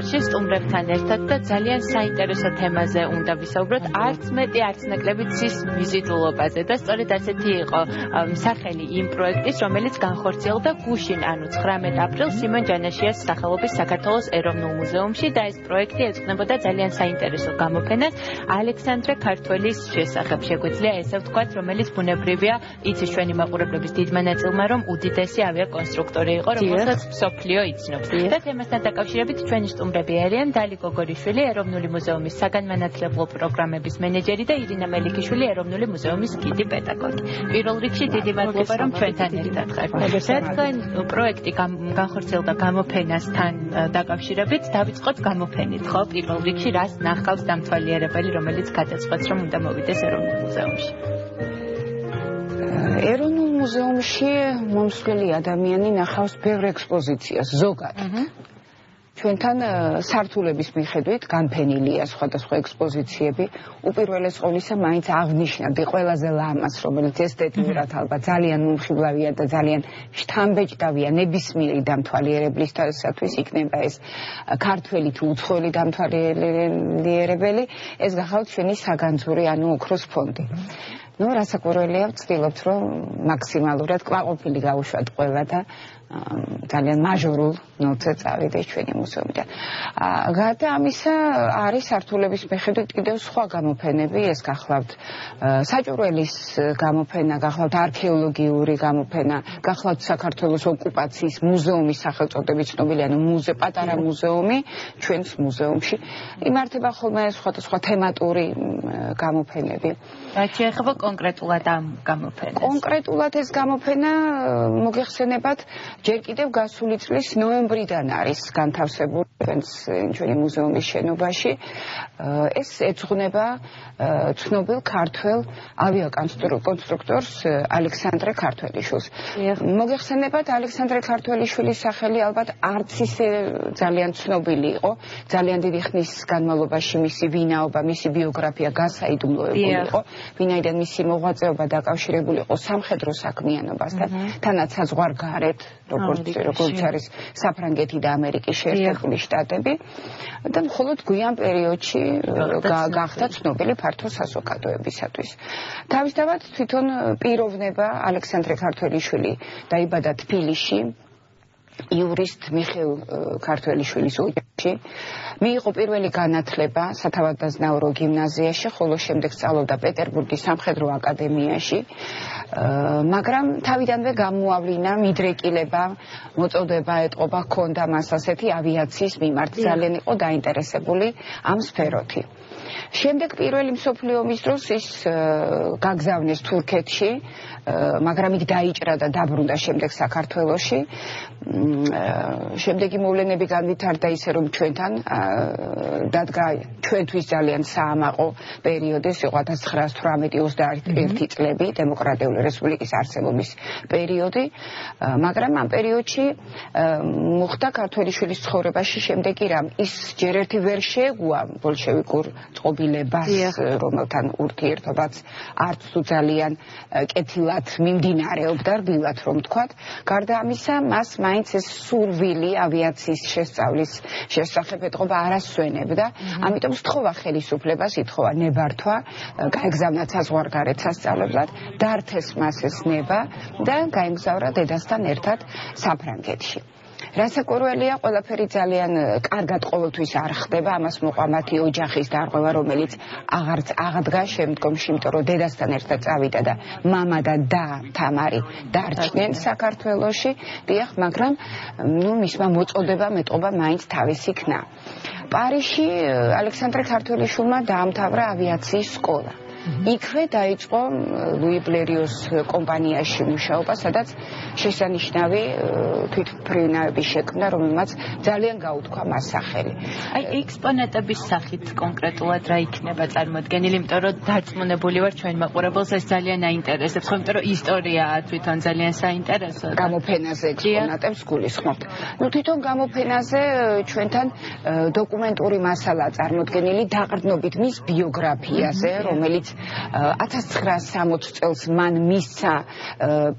ეთერში სტუმრებთან ერთად და ძალიან საინტერესო თემაზე უნდა ვისაუბროთ, არც მეტი, არც ნაკლები ცის ვიზიტულობაზე და სწორედ ასეთი იყო სახელი იმ პროექტის, რომელიც განხორციელდა გუშინ, ანუ 19 აპრილს სიმონ ჯანაშიას სახელობის საქართველოს ეროვნულ მუზეუმში და ეს პროექტი ეძღვნებოდა ძალიან საინტერესო გამოფენას ალექსანდრე ქართველის შესახებ. შეგვიძლია ესე ვთქვათ, რომელიც ბუნებრივია, იცის ჩვენი მაყურებლების დიდმა ნაწილმა, რომ უდიდესი ავიაკონსტრუქტორი იყო, რომელსაც მსოფლიო იცნობს. და თემასთან დაკავშირებით ჩვენი სტუმრები არიან დალი გოგორიშვილი, ეროვნული მუზეუმის საგანმანათლებლო პროგრამების მენეჯერი და ირინა მელიქიშვილი, ეროვნული მუზეუმის გიდი პედაგოგი. პირველ რიგში დიდი მადლობა, რომ ჩვენთან ერთად ხართ. რადგან პროექტი განხორციელდა გამოფენასთან დაკავშირებით, დავიწყოთ გამოფენით, ხო? პირველ რიგში რას ნახავს დამთვალიერებელი, რომელიც გადაწყვეტს, რომ უნდა მოვიდეს ეროვნულ მუზეუმში? ეროვნულ მუზეუმში მომსვლელი ადამიანი ნახავს ბევრ ექსპოზიციას ზოგადად. ჩვენთან სართულების მიხედვით განფენილია სხვადასხვა ექსპოზიციები. უპირველეს ყოვლისა მაინც აღნიშნავდი ყველაზე ლამაზ, რომელიც ესთეტიურად ალბათ ძალიან მომხიბლავია და ძალიან შთამბეჭდავია ნებისმიერი დამთვალიერებლისათვის იქნება ეს ქართველი თუ უცხოელი დამთვალიერებელი, ეს გახავთ ჩვენი საგანძური, ანუ ოქროს ფონდი. რასაკვირველია, ვცდილობთ, რომ მაქსიმალურად კმაყოფილი გავუშვათ ყველა და ძალიან მაჟორულ ნოტზე წავიდეს ჩვენი მუზეუმიდან. გარდა ამისა, არის სართულების მიხედვით კიდევ სხვა გამოფენები, ეს გახლავთ საჭურველის გამოფენა, გახლავთ არქეოლოგიური გამოფენა, გახლავთ საქართველოს ოკუპაციის მუზეუმის სახელწოდებით ცნობილი, ანუ პატარა მუზეუმი ჩვენს მუზეუმში. იმართება ხოლმე სხვადასხვა თემატური გამოფენები. რაც შეეხება კონკრეტულად ამ გამოფენას. კონკრეტულად ეს გამოფენა მოგეხსენებათ ჯერ კიდევ გასული წლის ნოემბრიდან არის განთავსებული ჩვენი მუზეუმის შენობაში. ეს ეძღვნება ცნობილ ქართველ ავიაკონსტრუქტორს ალექსანდრე ქართველიშვილს. მოგეხსენებათ, ალექსანდრე ქართველიშვილის სახელი ალბათ არც ისე ძალიან ცნობილი იყო. ძალიან დიდი ხნის განმავლობაში მისი ვინაობა, მისი ბიოგრაფია გასაიდუმლოებული იყო. ვინაიდან მისი მოღვაწეობა დაკავშირებული იყო სამხედრო საქმიანობასთან, თანაც საზღვარგარეთ, როგორც არის საფრანგეთი და ამერიკის შეერთებული შტატები და მხოლოდ გვიან პერიოდში გახდა ცნობილი ფართო საზოგადოებისათვის. თავისთავად თვითონ პიროვნება ალექსანდრე ქართველიშვილი დაიბადა თბილისში, იურისტ მიხეილ ქართველიშვილის ოჯახში. მიიღო პირველი განათლება სათავადაზნაურო გიმნაზიაში, ხოლო შემდეგ სწავლობდა პეტერბურგის სამხედრო აკადემიაში. მაგრამ თავიდანვე გამოავლინა მიდრეკილება, მოწოდება ეტყობა ჰქონდა მას ასეთი ავიაციის მიმართ, ძალიან იყო დაინტერესებული ამ სფეროთი. შემდეგ პირველი მსოფლიო ომის დროს ის გაგზავნეს თურქეთში, მაგრამ იქ დაიჭრა და დაბრუნდა შემდეგ საქართველოში. შემდეგი მოვლენები განვითარდა ისე, რომ ჩვენთან დადგა ჩვენთვის ძალიან საამაყო პერიოდი, ეს იყო 1918-21 წლები, დემოკრატიული რესპუბლიკის არსებობის პერიოდი, მაგრამ ამ პერიოდში მოხდა ქართველიშვილის ცხოვრებაში შემდეგი რამ, ის ჯერ ერთი ვერ შეეგუა ბოლშევიკურ წყობილებას, რომელთან ურთიერთობაც არც თუ ძალიან კეთილად მიმდინარეობდა, რბილად რომ თქვათ. გარდა ამისა, მას მაინც ეს სურვილი ავიაციის შესწავლის შესახებ ეტყობა არ ასვენებდა, ამიტომ სთხოვა ხელისუფლებას, ითხოვა ნებართვა, გაეგზავნა საზღვარგარეთ სასწავლებლად, დართეს მას ეს ნება და გაემგზავრა დედასთან ერთად საფრანგეთში. რასაკვირველია, ყველაფერი ძალიან კარგად ყოველთვის არ ხდება, ამას მოყვა მათი ოჯახის დარღვევა, რომელიც აღარც აღდგა შემდგომში, იმიტომ რომ დედასთან ერთად წავიდა და მამა და და თამარი დარჩნენ საქართველოში, დიახ, მაგრამ მისმა მოწოდება მეტყობა მაინც თავისი ქნა. პარიზში ალექსანდრე ქართველიშვილმა დაამთავრა ავიაციის სკოლა. იქვე დაიწყო ლუი ბლერიოს კომპანიაში მუშაობა, სადაც შესანიშნავი თვითმფრინავების შექმნა, რომელმაც ძალიან გაუთქვა მას სახელი. აი, ექსპონატების სახით კონკრეტულად რა იქნება წარმოდგენილი, იმიტომ რომ დარწმუნებული ვარ ჩვენ მაყურებელს ეს ძალიან აინტერესებს, ხო, იმიტომ რომ ისტორიაა თვითონ ძალიან საინტერესო. გამოფენაზე ექსპონატებს გულისხმობთ. თვითონ გამოფენაზე ჩვენთან დოკუმენტური მასალა წარმოდგენილი დაყრდნობით მის ბიოგრაფიაზე, რომელიც 1960 წელს მან მისცა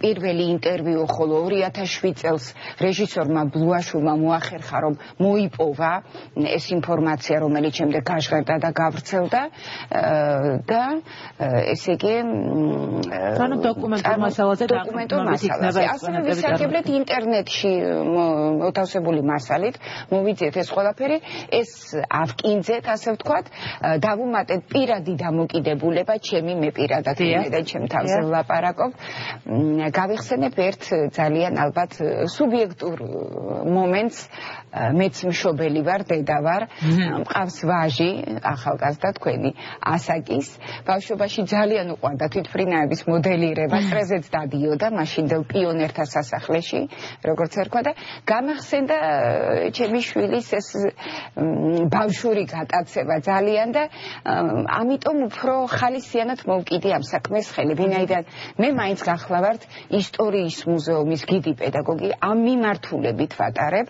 პირველი ინტერვიუ, ხოლო 2007 წელს რეჟისორმა ბლუაშვილმა მოახერხა, რომ მოიპოვა ეს ინფორმაცია, რომელიც შემდეგ გაჟღერდა და გავრცელდა და ესე იგი დოკუმენტურ მასალაზე ასევე ვისარგებლეთ ინტერნეტში მოთავსებული მასალით, მოვიძიეთ ეს ყველაფერი, ეს ავკინძეთ, ასე ვთქვათ, დავუმატეთ პირადი დამოკიდებულება, ჩემი მე პირადად და ჩემ თავზე ვლაპარაკობ, გავიხსენებ ერთ ძალიან ალბათ სუბიექტურ მომენტს, მეც მშობელი ვარ, დედა ვარ, მყავს ვაჟი, ახალგაზრდა თქვენი ასაკის, ბავშვობაში ძალიან უყვარდა თვითმფრინავების მოდელირება, წრეზეც დადიოდა, მაშინდელ პიონერთა სასახლეში, როგორც ერქვა და გამახსენდა ჩემი შვილის ეს ბავშვური გატაცება ძალიან და ამიტომ უფრო ხალისიანად მოვკიდი ამ საქმეს ხელი, ვინაიდან მე მაინც გახლავართ ისტორიის მუზეუმის გიდი პედაგოგი, ამ მიმართულებით ვატარებ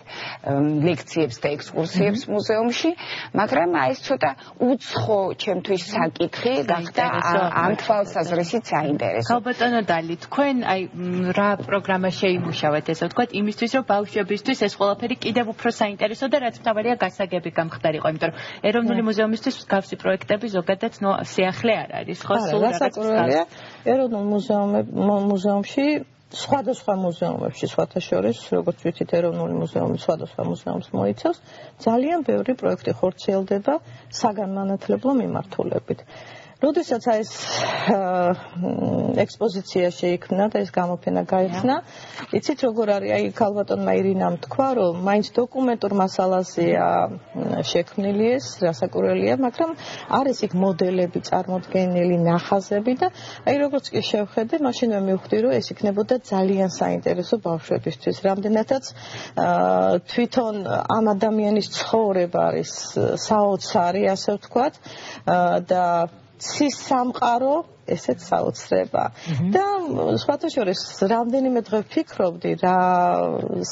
ლექციებს და ექსკურსიებს მუზეუმში, მაგრამ ეს ცოტა უცხო ჩემთვის საკითხი გახდა ამ თვალსაზრისით საინტერესო. ხალბატონო დალი, თქვენ რა პროგრამა შეიმუშავეთ, ესე ვთქვათ, იმისთვის, რომ ბავშვებისთვის ეს ყველაფერი კიდევ უფრო საინტერესო და რაც მთავარია გასაგები გამხდარიყო, იმიტომ რომ ეროვნული მუზეუმისთვის მსგავსი პროექტები ზოგადად სიახლე არ არის, ხო? სულ რაღაც ეროვნულ მუზეუმში სხვადასხვა მუზეუმებში, სხვათა შორის, როგორც ვიცით, ეროვნული მუზეუმი სხვადასხვა მუზეუმს მოიცავს, ძალიან ბევრი პროექტი ხორციელდება საგანმანათლებლო მიმართულებით. როდესაც ეს ექსპოზიცია შეიქმნა და ეს გამოფენა გაიხსნა, იცით როგორ არის, ქალბატონმა ირინამ თქვა, რომ მაინც დოკუმენტურ მასალაზეა შექმნილი ეს, რასაკურველია, მაგრამ არის იქ მოდელები წარმოდგენილი, ნახაზები და როგორც კი შევხედე, მაშინვე მივხვდი, რომ ეს იქნებოდა ძალიან საინტერესო ბავშვებისთვის, რამდენადაც თვითონ ამ ადამიანის ცხოვრება არის საოცარი, ასე ვთქვათ, და ცის სამყარო ესეც საოცრება და სხვათა შორის რამდენიმე დღე ვფიქრობდი რა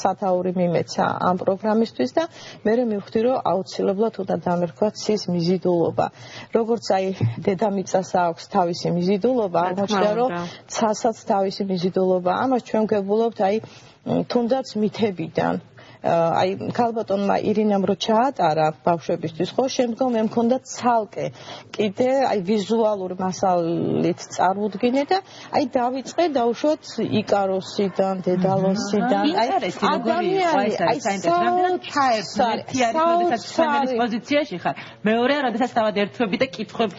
სათაური მიმეცა ამ პროგრამისთვის და მე მივხვდი რომ აუცილებლად უნდა დამერქვა ცის მიზიდულობა როგორც დედამიწას აქვს თავისი მიზიდულობა აღმოჩნდა რომ ცასაც თავისი მიზიდულობა ამას ჩვენ გვგებულობთ თუნდაც მითებიდან ქალბატონმა ირინამ რო ჩაატარა ბავშვებისთვის, ხო, შემდგომ მე მქონდა ცალკე კიდე ვიზუალური მასალით წარუდგინე და დავიწყე დაუშვათ იკაროსიდან, დედალოსიდან, საინტერესო პოზიციაში ხარ. მეორე, როდესაც თავად ერთვები და კითხვებს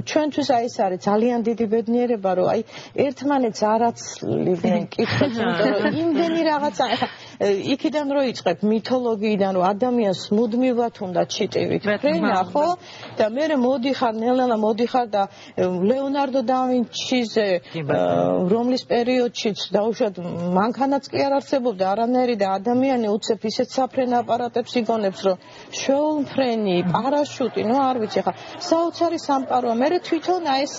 ჩვენთვის ეს არის ძალიან დიდი ბედნიერება, რომ ერთმანეთს არ აცლიდნენ კითხვებს, იმიტომ რომ იმდენი რაღაცა იქიდან რო იწყებ მითოლოგიიდან რომ ადამიანს მუდმივად უნდა ჩიტივით ფრენა ხო და მე მოდიხარ ნელა მოდიხარ და ლეონარდო და ვინჩიზე რომლის პერიოდშიც დაუშვათ მანქანაც კი არ არსებობდა არანაირი და ადამიანი უცებ ისეთ საფრენ აპარატებს იგონებს რომ შეულმფრენი პარაშუტი ნუ არ ვიცი ხა საოცარი სამყაროა მე თვითონ ეს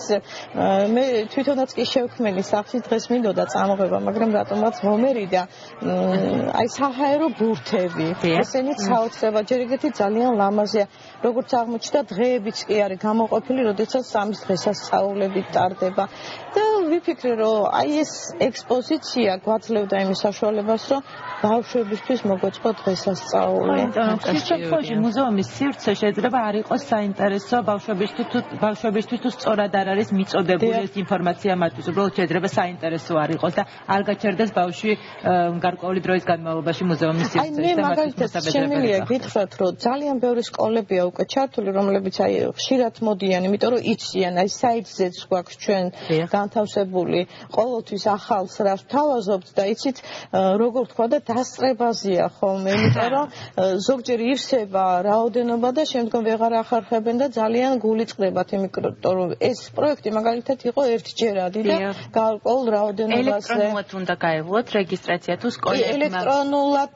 მე თვითონაც კი შევქმნილი სახში დღეს მინდოდა წამოღება მაგრამ რატომაც მომერიდა საჰაერო ბურთები ესენიც საოცრება ჯერ ეგეთი ძალიან ლამაზია როგორც აღმოჩნდა დღეებიც კი არის გამოყოფილი როდესაც სამის დღესასწაულები ტარდება და ვიფიქრე რომ ეს ექსპოზიცია გვაძლევდა იმის საშუალებას რომ ბავშვებისთვის მოგვეწყო დღესასწაული ხშირად მუზეუმის სივრცე შეიძლება არ იყოს საინტერესო ბავშვებისთვის თუ სწორად არ არის მიწოდებული ეს ინფორმაცია მათთვის უბრალოდ შეიძლება საინტერესო არ იყოს და არ გაჩერდეს ბავშვი გარკვეული დროის განმავლობაში მუზეუმის სივრცეში და მაგალითად შემიძლია გითხრათ რომ ძალიან ბევრი სკოლებია უკვე ჩართული რომლებიც ხშირად მოდიან იმიტომ რომ იციან საიტზეც გვაქვს ჩვენ განთავსებული ყოველთვის ახალს რას ვთავაზობთ და იცით როგორ თქვა და დასწრებაზეა ხოლმე იმიტომ რომ ზოგჯერ ივსება რაოდენობა და შემდგომ ვეღარ ახარხებენ და ძალიან გული წყდებათ იმიტომ რომ ეს პროექტი მაგალითად იყო ერთჯერადი და გარკვეულ რაოდენობაზე ელექტრონულად უნდა გაევლოთ რეგისტრაცია თუ სკოლებმა ელექტრონულად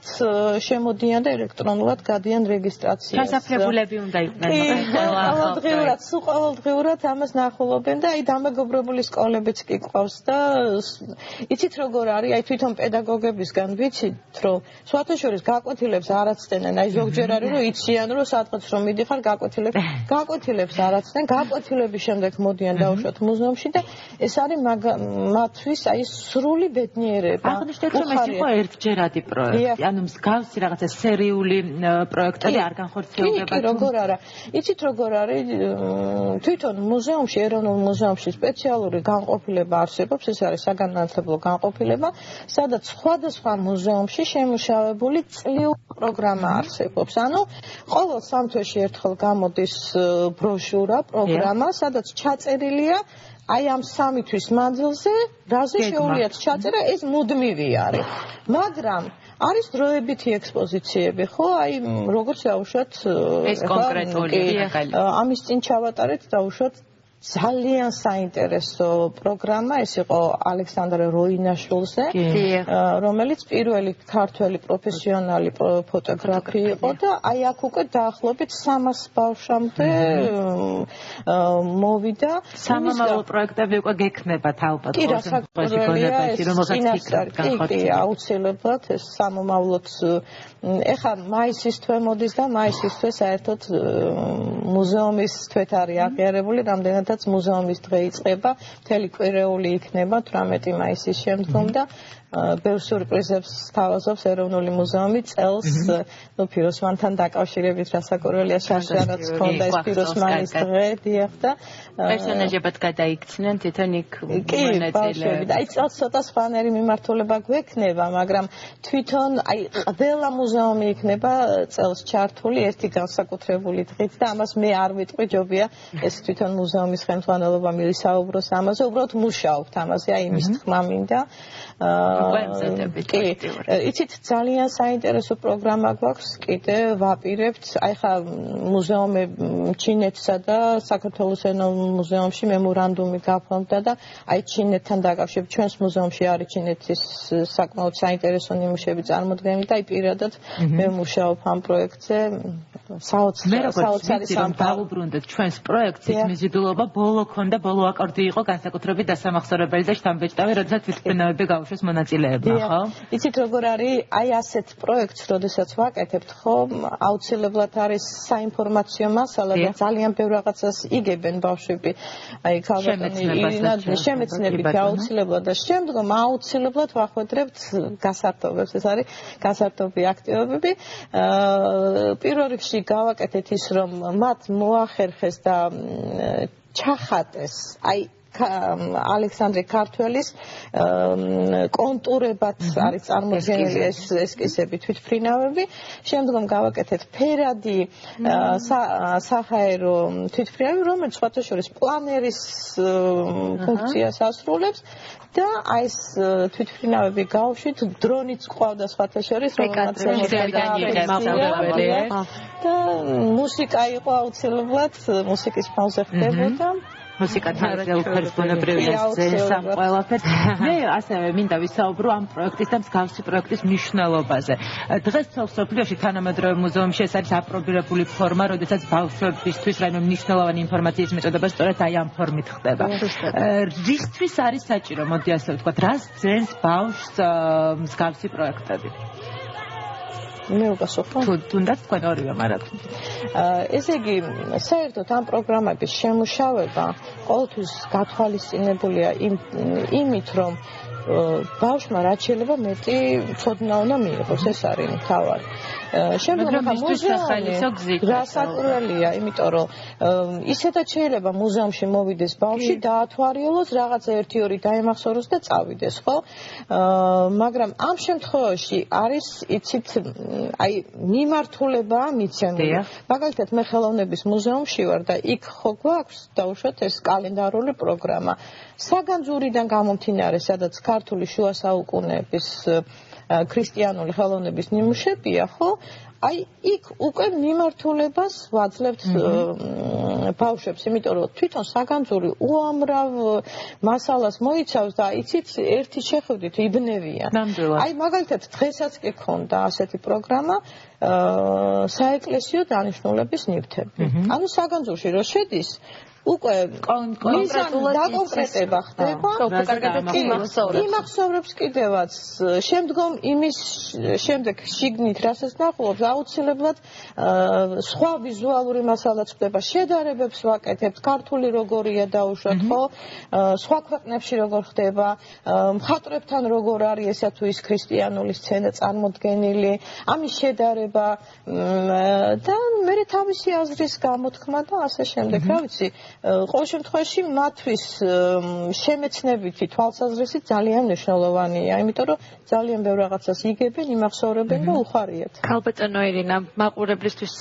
შემოდიან და ელექტრონულად გადიან რეგისტრაციას დასაფლებულები უნდა იყვნენ ყოველდღიურად ამას ნახულობენ და დამეგობრებული სკოლებიც პროექტი ყავს და იცით როგორ არის, აი თვითონ პედაგოგებისგან ვიცით, რომ სხვათაშორის გაკვეთილებს არ აცდენენ, აი ზოგჯერ არის რომ იციან რომ სადღაც რომ მიდიხარ გაკვეთილებს არ აცდენ, გაკვეთილების შემდეგ მოდიან დაუშვათ მუზეუმში და ეს არის მათთვის აი სრული ბედნიერება. აღნიშნეთ რომ ეს იყო ერთჯერადი პროექტი, ანუ მსგავსი რაღაცა სერიული პროექტები არ განხორციელდება. კი, როგორ არა. იცით როგორ არის თვითონ მუზეუმში, ეროვნულ მუზეუმში სპეციალური განყოფილება არსებობს, ეს არის საგანმანათლებლო განყოფილება, სადაც სხვადასხვა მუზეუმში შემუშავებული წლიური პროგრამა არსებობს. ანუ ყოველ 3 თვეში ერთხელ გამოდის ბროშურა, პროგრამა, სადაც ჩაწერილია აი ამ 3 თვის მანძილზე, რაზე შეუძლიათ ჩაწერა, ეს მუდმივი არის. მაგრამ არის დროებითი ექსპოზიციები, ხო? აი როგორც დაუშვათ ეს კონკრეტული ამის წინ ჩავატარეთ დაუშვათ ძალიან საინტერესო პროგრამა, ეს იყო ალექსანდრე როინაშვილზე, რომელიც პირველი ქართველი პროფესიონალი ფოტოგრაფი იყო და აი აქ უკვე დაახლოებით 300 ბავშვამდე მოვიდა. სამომავლო პროექტები უკვე გექნებათ ალბათ გონებაში, კი, აუცილებლად ეს სამომავლოდ ეხლა მაისის თვე მოდის და მაისის თვე საერთოდ მუზეუმის თვეთ არის აღიარებული, რამდენადაც მუზეუმის დღე იწყება, მთელი კვირეული იქნება 18 მაისის შემდგომ და ბევრ სიურპრიზებს თავაზობს ეროვნული მუზეუმი წელს, ნუ ფიროსმანთან დაკავშირებით რასაკვირველია შარშანაც ჰქონდა ეს ფიროსმანის დღე, დიახ და პერსონაჟებად გადაიქცნენ თვითონ იქ მონაწილეები. აი წელს ცოტა სხვანაირი მიმართულება გვექნება, მაგრამ თვითონ აი ყველა მუზეუმი იქნება წელს ჩართული ერთი განსაკუთრებული დღით და ამას მე არ ვიტყვი, ჯობია ეს თვითონ მუზეუმის ხელმძღვანელობა მისაუბროს ამაზე, უბრალოდ მუშაობთ ამაზე, აი იმის თქმა მინდა. იცით ძალიან საინტერესო პროგრამა გვაქვს კიდე ვაპირებთ აი ხა მუზეუმები ჩინეთსა და საქართველოს ეროვნულ მუზეუმში მემორანდუმი გაფორმდა და აი ჩინეთთან დაკავშირებით ჩვენს მუზეუმში არის ჩინეთის საკმაოდ საინტერესო ნიმუშები წარმოდგენილი და აი პირადად მე მუშაობ ამ პროექტზე საოცარი დავუბრუნდეთ ჩვენს პროექტს ის მიზიდულობა ბოლო ქონდა ბოლო აკორდი იყო განსაკუთრებით დასამახსოვრებელი და შთამბეჭდავი როდესაც თვითმფრინავები გავუშვეს მონაწილეებმა ხო? იცით როგორ არის აი ასეთ პროექტს როდესაც ვაკეთებთ ხო აუცილებლად არის საინფორმაციო მასალა და ძალიან ბევრ რაღაცას იგებენ ბავშვები აი ქალბატონი შემეცნებით აუცილებლად და შემდგომ აუცილებლად ვახვედრებთ გასართობებს ეს არის გასართობი აქტივობები პირველ რიგში გავაკეთეთ ის რომ მათ მოახერხეს და ჩახატეს აი ალექსანდრე ქართველის კონტურებად არის წარმოდგენილი ეს ესკიზები თვითმფრინავები შემდგომ გავაკეთეთ ფერადი საჰაერო თვითმფრინავი რომელიც სხვათა შორის პლანერის ფუნქციას ασრულებს და აი ეს თვითმფრინავები გავშვით დრონიც ყავდა სხვათა შორის რომელსაც და მუსიკა იყო აუცილებლად მუსიკის ფონზე ხდებოდა მუსიკა თარგმნელს ბუნებრივია სცენამ ყველაფერს. მე ასევე მინდა ვისაუბრო ამ პროექტის და მსგავსი პროექტის მნიშვნელობაზე. დღეს სოფლიოში თანამედროვე მუზეუმში ეს არის აპრობირებული ფორმა, როდესაც ბავშვებისთვის რაიმე მნიშვნელოვანი ინფორმაციის მეწოდება სწორედ აი ამ ფორმით ხდება. რისთვის არის საჭირო, მოდი ასე ვთქვათ, რას ძენს ბავშვს მსგავსი პროექტები? მე უპასუხო. თუნდაც თქვენ ორივე, მაგრამ ესე იგი, საერთოდ ამ პროგრამების შემუშავება ყოველთვის გათვალისწინებულია იმით, რომ ბავშვმა რაც შეიძლება მეტი ცოდნა უნდა მიიღოს, ეს არის მთავარი. შემდგომ მუზეუმი რასაკვირველია, იმიტომ რომ ისედაც შეიძლება მუზეუმში მოვიდეს ბავშვი, დაათვალიეროს, რაღაც 1-2 დაემახსოვროს და წავიდეს, ხო? მაგრამ ამ შემთხვევაში არის იცით, აი მიმართულება მიცემული. მაგალითად, მე ხელოვნების მუზეუმში ვარ და იქ ხო გვაქვს დაუშვათ ეს კალენდარული პროგრამა. საგანძურიდან გამომდინარე, სადაც ქართული შუა საუკუნეების ქრისტიანული ხელოვნების ნიმუშებია, ხო? აი იქ უკვე მიმართულებას ვაძლევთ ბავშვებს, იმიტომ რომ თვითონ საგანძური უამრავ მასალას მოიცავს და იცით ერთი შეხვდით იბნევია. აი მაგალითად დღესაც კი ქონდა ასეთი პროგრამა საეკლესიო დანიშნულების ნივთები. ანუ საგანძურში რო შედის უკვე კონკრეტება ხდება, იმახსოვრებს კიდევაც შემდგომ იმის შემდეგ შიგნით რასაც ნახულობთ, აუცილებლად სხვა ვიზუალური მასალაც ხდება, შედარებებს ვაკეთებთ, ქართული როგორია დაუშვათ, ხო? სხვა ქვეყნებში როგორ ხდება, მხატვრებთან როგორ არის ესა თუ ის ქრისტიანული სცენა წარმოდგენილი, ამის შედარება და მე თავისი აზრის გამოთქმა და ასე შემდეგ, რა ვიცი, ყოველ შემთხვევაში მათთვის შემეცნებითი თვალსაზრისით ძალიან მნიშვნელოვანია, იმიტომ რომ ძალიან ბევრ რაღაცას იგებენ, იმახსოვრებენ და უხარიათ. ქალბატონო ირინა, მაყურებლისთვის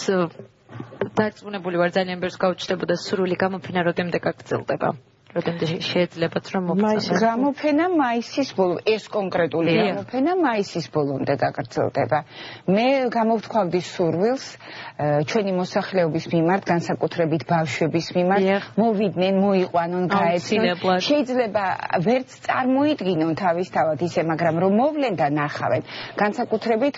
დარწმუნებული ვარ, ძალიან ბევრს გაუჩნდებოდა სრული გამოფენა როდემდე გაგრძელდება. როდემდე შეეძლებათ რომ მოგწონოს? გამოფენა მაისის ბოლომდე, ეს კონკრეტული გამოფენა მაისის ბოლომდე გაგრძელდება. მე გამოვთქვამდი სურვილს ჩვენი მოსახლეობის მიმართ, განსაკუთრებით ბავშვების მიმართ, მოვიდნენ, მოიყვანონ, გაეცნონ. შეიძლება ვერც წარმოიდგინონ თავისთავად ისე, მაგრამ რომ მოვლენ და ნახავენ. განსაკუთრებით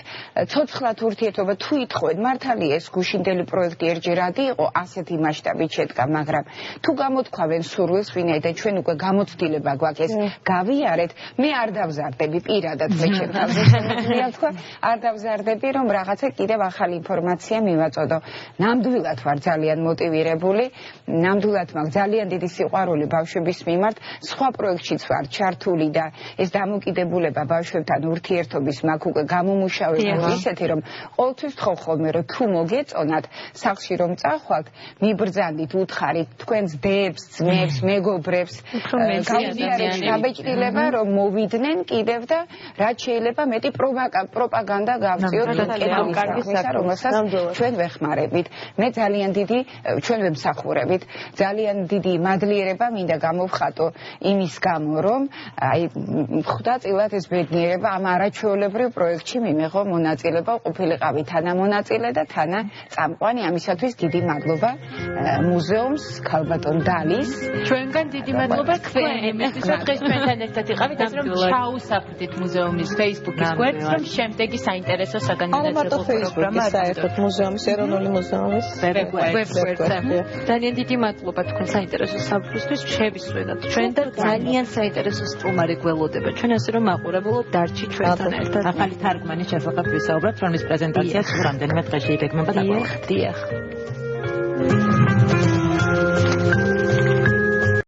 ცოცხლად ურთიერთობა თუ ითხოვენ, მართალია ეს გუშინდელი პროექტი ერთჯერადი იყო, ასეთი მასშტაბით შედგა, მაგრამ თუ გამოთქვამენ სურვილს და ჩვენ უკვე გამოცდილება გვაქვს ეს გავიარეთ, მე არ დავზარდები პირადად მე ჩემთანზე შემიძლია თქვა, არ დავზარდები რომ რაღაცა კიდევ ახალი ინფორმაცია მივაწოდო. ნამდვილად ვარ ძალიან მოტივირებული, ნამდვილად მაქვს ძალიან დიდი სიყვარული ბავშვების მიმართ, სხვა პროექტშიც ვარ ჩართული და ეს დამოკიდებულება ბავშვებთან ურთიერთობის მაქვს უკვე გამომუშავებული ისეთი რომ ყოველთვის ვთხოვ ხოლმე რომ თუ მოგეწონათ სახლში რომ წახვალთ, მიბრძანდით, უთხარით თქვენს დებს, ძმებს, მეგობრებს, გავიარეთ გაბეჭდილება რომ მოვიდნენ კიდევ და რაც შეიძლება მეტი პროპაგანდა გავწიოთ კენოვისა, რომელსაც ჩვენ ვეხმარებით. მე ძალიან დიდი ჩვენ ვემსახურებით, ძალიან დიდი მადლიერება მინდა გამოვხატო იმის გამო, რომ აი ხვდაწილად ეს ბედნიერება ამ არაჩვეულებრივ პროექტში მიმეღო მონაწილეობა, ყოფილიყავი თანამონაწილე და თანა წამყვანი, ამისათვის დიდი მადლობა მუზეუმს, ქალბატონ დალის. ჩვენგან დიდი მადლობა თქვენ იმისთვის, რომ დღეს ჩვენთან ერთად იყავით, ასე რომ ჩაუსაფრდით მუზეუმის Facebook-ის გვერდს, რომ შემდეგი საინტერესო საგანმანათლებლო პროგრამა საერთოდ მუზეუმის, ეროვნული მუზეუმის ვებ-გვერდზე. ძალიან დიდი მადლობა თქვენ საინტერესო საფრთხისთვის შევისვენოთ. ჩვენ და ძალიან საინტერესო სტუმარი გველოდება. ჩვენ ასე რომ მაყურებელობ დარჩი ჩვენთან ერთად. ახალი თარგმანის შესახებ ვისაუბრებთ, რომლის პრეზენტაციაც რამდენიმე დღეში იგეგმება და დიახ.